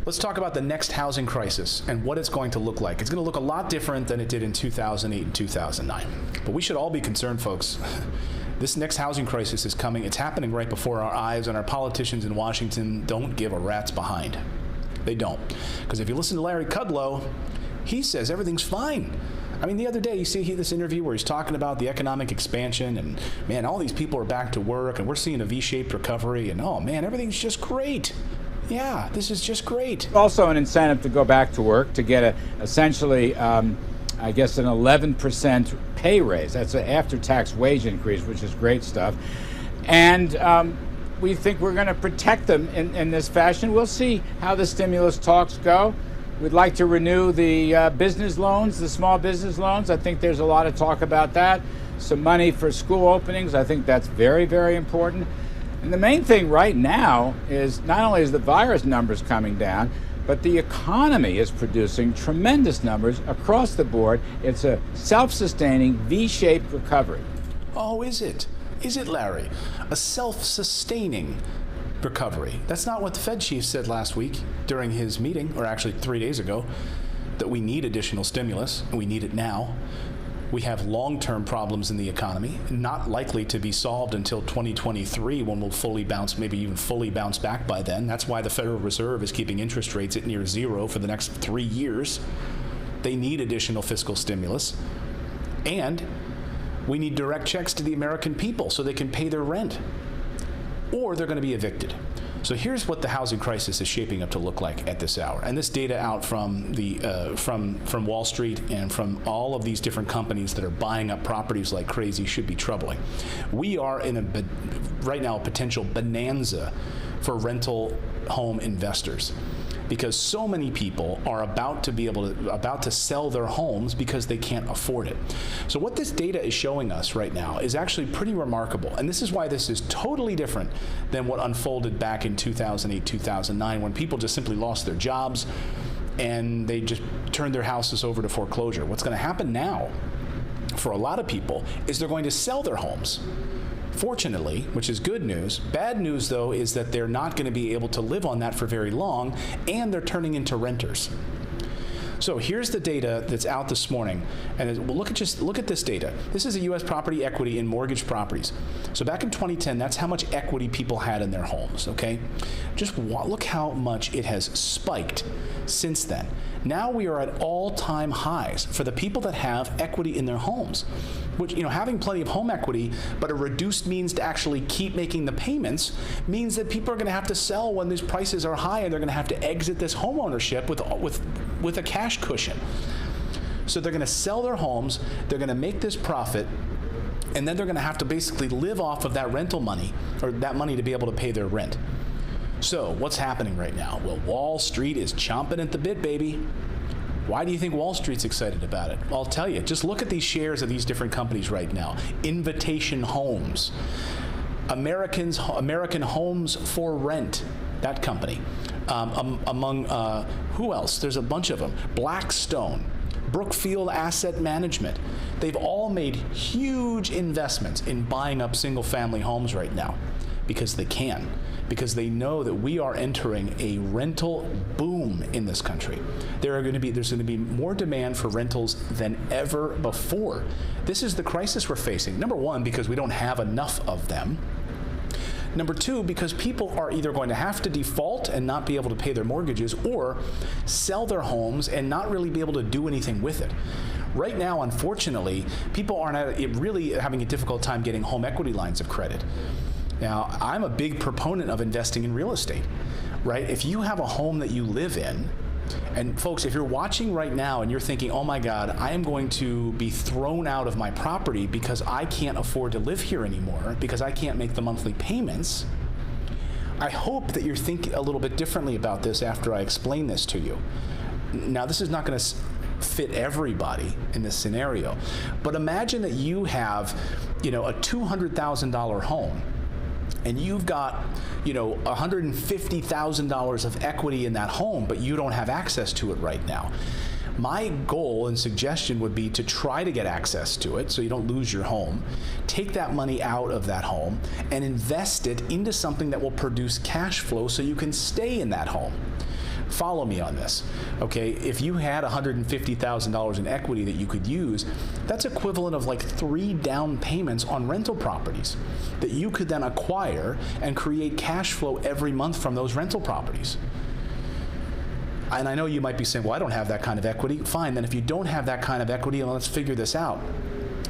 Let's talk about the next housing crisis and what it's going to look like. It's going to look a lot different than it did in 2008 and 2009. But we should all be concerned, folks. This next housing crisis is coming. It's happening right before our eyes, and our politicians in Washington don't give a rat's behind. They don't. Because if you listen to Larry Kudlow, he says everything's fine. I mean, the other day, you see this interview where he's talking about the economic expansion and, man, all these people are back to work and we're seeing a V-shaped recovery and, oh, man, everything's just great. Yeah, this is just great. Also an incentive to go back to work, to get essentially, I guess, an 11% pay raise. That's an after-tax wage increase, which is great stuff. And we think we're going to protect them in this fashion. We'll see how the stimulus talks go. We'd like to renew the business loans, the small business loans. I think there's a lot of talk about that. Some money for school openings. I think that's very, very important. And the main thing right now is not only is the virus numbers coming down, but the economy is producing tremendous numbers across the board. It's a self-sustaining V-shaped recovery. Oh, is it? Is it, Larry? A self-sustaining recovery. That's not what the Fed chief said last week during his meeting, or actually 3 days ago, that we need additional stimulus, and we need it now. We have long-term problems in the economy, not likely to be solved until 2023, when we'll fully bounce, maybe even fully bounce back by then. That's why the Federal Reserve is keeping interest rates at near zero for the next 3 years. They need additional fiscal stimulus. And we need direct checks to the American people so they can pay their rent, or they're going to be evicted. So here's what the housing crisis is shaping up to look like at this hour. And this data out from the from Wall Street and from all of these different companies that are buying up properties like crazy should be troubling. We are in right now a potential bonanza for rental home investors, because so many people are about to sell their homes because they can't afford it. So what this data is showing us right now is actually pretty remarkable. And this is why this is totally different than what unfolded back in 2008, 2009, when people just simply lost their jobs and they just turned their houses over to foreclosure. What's going to happen now for a lot of people is they're going to sell their homes. Fortunately, which is good news. Bad news, though, is that they're not going to be able to live on that for very long, and they're turning into renters. So here's the data that's out this morning, and look at this data. This is a U.S. property equity in mortgage properties. So back in 2010, that's how much equity people had in their homes. Okay, just look how much it has spiked since then. Now we are at all-time highs for the people that have equity in their homes, which, having plenty of home equity, but a reduced means to actually keep making the payments means that people are going to have to sell when these prices are high, and they're going to have to exit this home ownership with a cash cushion. So they're going to sell their homes, they're going to make this profit, and then they're going to have to basically live off of that rental money, or that money to be able to pay their rent. So what's happening right now? Well, Wall Street is chomping at the bit, baby. Why do you think Wall Street's excited about it? Well, I'll tell you. Just look at these shares of these different companies right now. Invitation Homes, American Homes for Rent, that company. Among who else? There's a bunch of them. Blackstone, Brookfield Asset Management. They've all made huge investments in buying up single-family homes right now because they can. Because they know that we are entering a rental boom in this country. There's going to be more demand for rentals than ever before. This is the crisis we're facing. Number one, because we don't have enough of them. Number two, because people are either going to have to default and not be able to pay their mortgages, or sell their homes and not really be able to do anything with it. Right now, unfortunately, people aren't really having a difficult time getting home equity lines of credit. Now, I'm a big proponent of investing in real estate, right? If you have a home that you live in, and folks, if you're watching right now and you're thinking, oh my God, I am going to be thrown out of my property because I can't afford to live here anymore, because I can't make the monthly payments, I hope that you're thinking a little bit differently about this after I explain this to you. Now, this is not going to fit everybody in this scenario, but imagine that you have, a $200,000 home, and you've got, $150,000 of equity in that home, but you don't have access to it right now. My goal and suggestion would be to try to get access to it so you don't lose your home. Take that money out of that home and invest it into something that will produce cash flow so you can stay in that home. Follow me on this, okay? If you had $150,000 in equity that you could use, that's equivalent of like 3 down payments on rental properties that you could then acquire and create cash flow every month from those rental properties. And I know you might be saying, well, I don't have that kind of equity. Fine, then if you don't have that kind of equity, let's figure this out.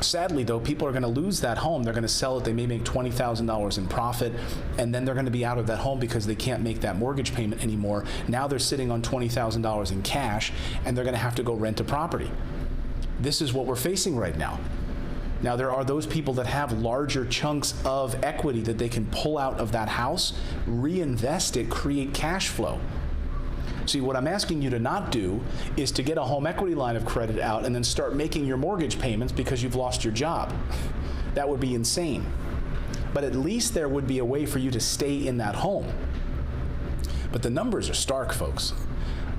Sadly, though, people are going to lose that home. They're going to sell it. They may make $20,000 in profit, and then they're going to be out of that home because they can't make that mortgage payment anymore. Now they're sitting on $20,000 in cash, and they're going to have to go rent a property. This is what we're facing right now. Now, there are those people that have larger chunks of equity that they can pull out of that house, reinvest it, create cash flow. See, what I'm asking you to not do is to get a home equity line of credit out and then start making your mortgage payments because you've lost your job. That would be insane. But at least there would be a way for you to stay in that home. But the numbers are stark, folks.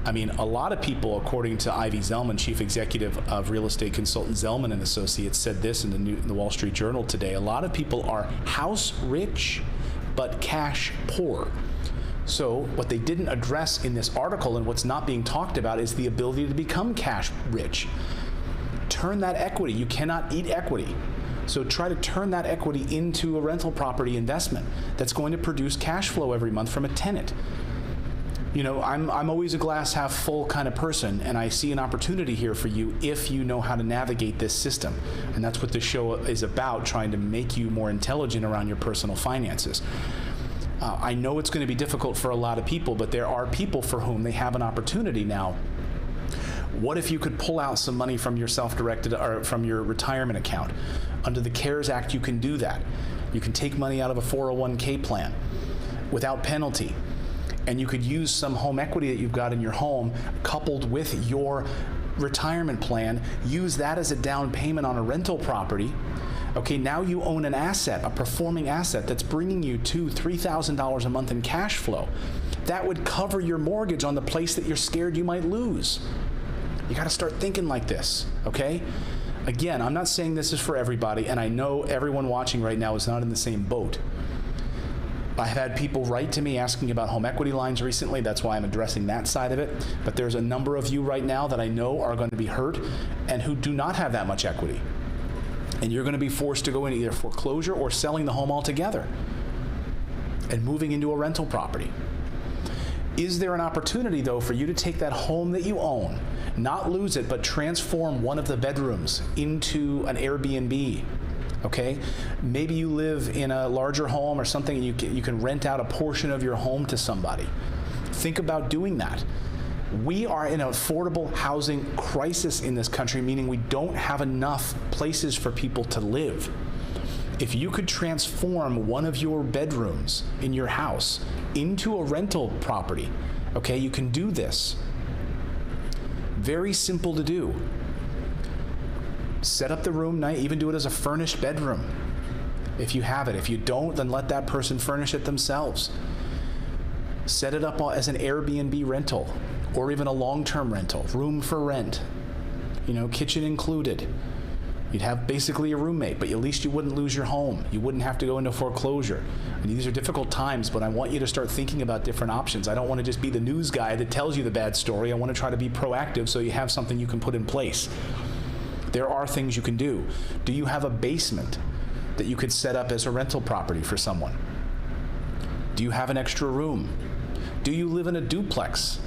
I mean, a lot of people, according to Ivy Zelman, chief executive of real estate consultant Zelman and Associates, said this in the Wall Street Journal today. A lot of people are house rich, but cash poor. So what they didn't address in this article and what's not being talked about is the ability to become cash rich. Turn that equity. You cannot eat equity. So try to turn that equity into a rental property investment that's going to produce cash flow every month from a tenant. You know, I'm always a glass half full kind of person, and I see an opportunity here for you if you know how to navigate this system. And that's what this show is about, trying to make you more intelligent around your personal finances. I know it's going to be difficult for a lot of people, but there are people for whom they have an opportunity now. What if you could pull out some money from your self-directed or from your retirement account? Under the CARES Act, you can do that. You can take money out of a 401k plan without penalty. And you could use some home equity that you've got in your home coupled with your retirement plan, use that as a down payment on a rental property. Okay, now you own an asset, a performing asset that's bringing you $2,000, $3,000 a month in cash flow. That would cover your mortgage on the place that you're scared you might lose. You got to start thinking like this, okay? Again, I'm not saying this is for everybody, and I know everyone watching right now is not in the same boat. I've had people write to me asking about home equity lines recently. That's why I'm addressing that side of it. But there's a number of you right now that I know are going to be hurt and who do not have that much equity. And you're going to be forced to go into either foreclosure or selling the home altogether and moving into a rental property. Is there an opportunity, though, for you to take that home that you own, not lose it, but transform one of the bedrooms into an Airbnb? Okay? Maybe you live in a larger home or something, and you can rent out a portion of your home to somebody. Think about doing that. We are in an affordable housing crisis in this country, meaning we don't have enough places for people to live. If you could transform one of your bedrooms in your house into a rental property, okay, you can do this. Very simple to do. Set up the room night, even do it as a furnished bedroom if you have it. If you don't, then let that person furnish it themselves. Set it up as an Airbnb rental or even a long-term rental, room for rent, you know, kitchen included. You'd have basically a roommate, but at least you wouldn't lose your home. You wouldn't have to go into foreclosure. And these are difficult times, but I want you to start thinking about different options. I don't want to just be the news guy that tells you the bad story. I want to try to be proactive so you have something you can put in place. There are things you can do. Do you have a basement that you could set up as a rental property for someone? Do you have an extra room? Do you live in a duplex?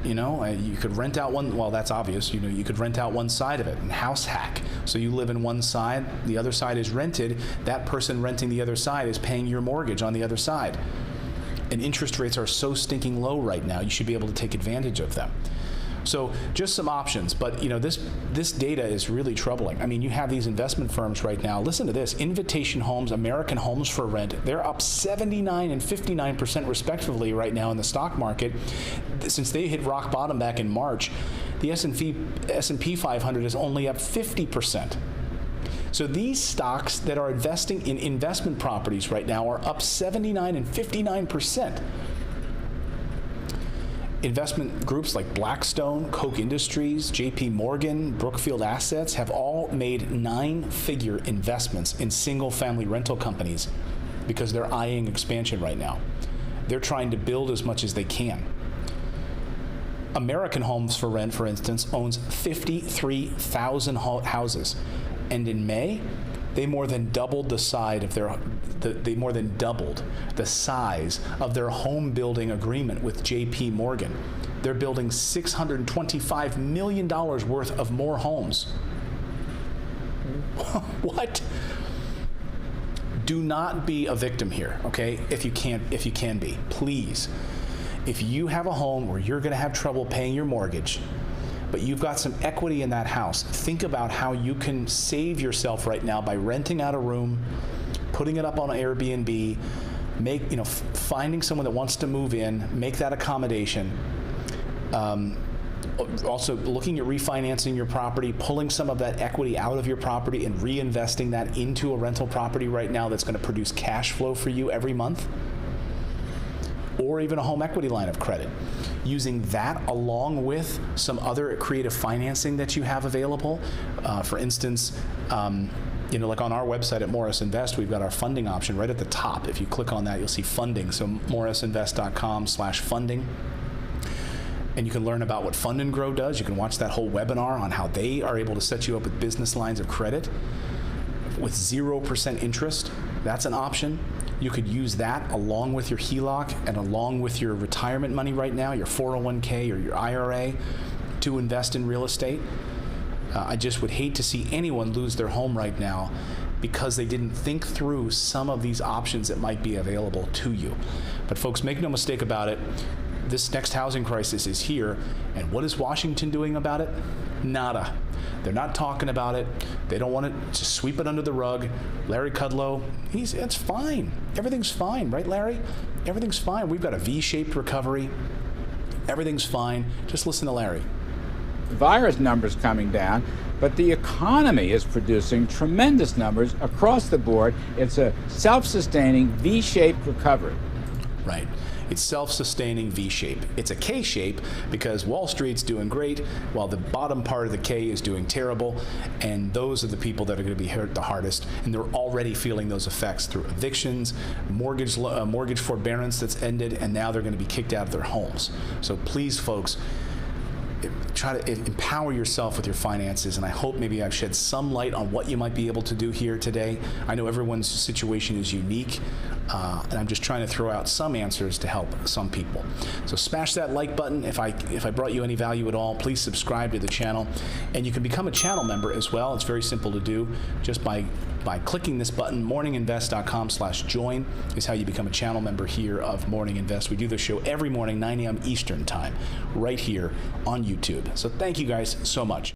You know, you could rent out one, well, that's obvious, you know, you could rent out one side of it and house hack. So you live in one side, the other side is rented, that person renting the other side is paying your mortgage on the other side. And interest rates are so stinking low right now, you should be able to take advantage of them. So just some options, but you know, this data is really troubling. I mean, you have these investment firms right now. Listen to this: Invitation Homes, American Homes for Rent. They're up 79% and 59% respectively right now in the stock market. Since they hit rock bottom back in March, the S&P 500 is only up 50%. So these stocks that are investing in investment properties right now are up 79 and 59%. Investment groups like Blackstone, Koch Industries, JP Morgan, Brookfield Assets have all made 9-figure investments in single-family rental companies because they're eyeing expansion right now. They're trying to build as much as they can. American Homes for Rent, for instance, owns 53,000 houses, and in May, they more than doubled the size of their home building agreement with J.P. Morgan. They're building $625 million worth of more homes. What? Do not be a victim here, okay? If you can be, please. If you have a home where you're going to have trouble paying your mortgage, but you've got some equity in that house, think about how you can save yourself right now by renting out a room, putting it up on Airbnb, finding someone that wants to move in, make that accommodation. Also looking at refinancing your property, pulling some of that equity out of your property and reinvesting that into a rental property right now that's going to produce cash flow for you every month. Or even a home equity line of credit. Using that along with some other creative financing that you have available. For instance, like on our website at Morris Invest, we've got our funding option right at the top. If you click on that, you'll see funding. So morrisinvest.com/funding. And you can learn about what Fund and Grow does. You can watch that whole webinar on how they are able to set you up with business lines of credit with 0% interest. That's an option. You could use that along with your HELOC and along with your retirement money right now, your 401k or your IRA, to invest in real estate. I just would hate to see anyone lose their home right now because they didn't think through some of these options that might be available to you. But folks, make no mistake about it. This next housing crisis is here, and what is Washington doing about it? Nada. They're not talking about it. They don't want to just sweep it under the rug. Larry Kudlow, it's fine. Everything's fine, right, Larry? Everything's fine. We've got a V-shaped recovery. Everything's fine. Just listen to Larry. Virus numbers coming down, but the economy is producing tremendous numbers across the board. It's a self-sustaining V-shaped recovery. Right. It's self-sustaining V-shape. It's a K-shape because Wall Street's doing great while the bottom part of the K is doing terrible, and those are the people that are going to be hurt the hardest, and they're already feeling those effects through evictions, mortgage forbearance that's ended, and now they're going to be kicked out of their homes. So please, folks, try to empower yourself with your finances, and I hope maybe I've shed some light on what you might be able to do here today. I know everyone's situation is unique, and I'm just trying to throw out some answers to help some people. So smash that like button. If I brought you any value at all, please subscribe to the channel, and you can become a channel member as well. It's very simple to do. Just by clicking this button, morninginvest.com/join is how you become a channel member here of Morning Invest. We do this show every morning, 9 a.m. Eastern time, right here on YouTube. So thank you guys so much.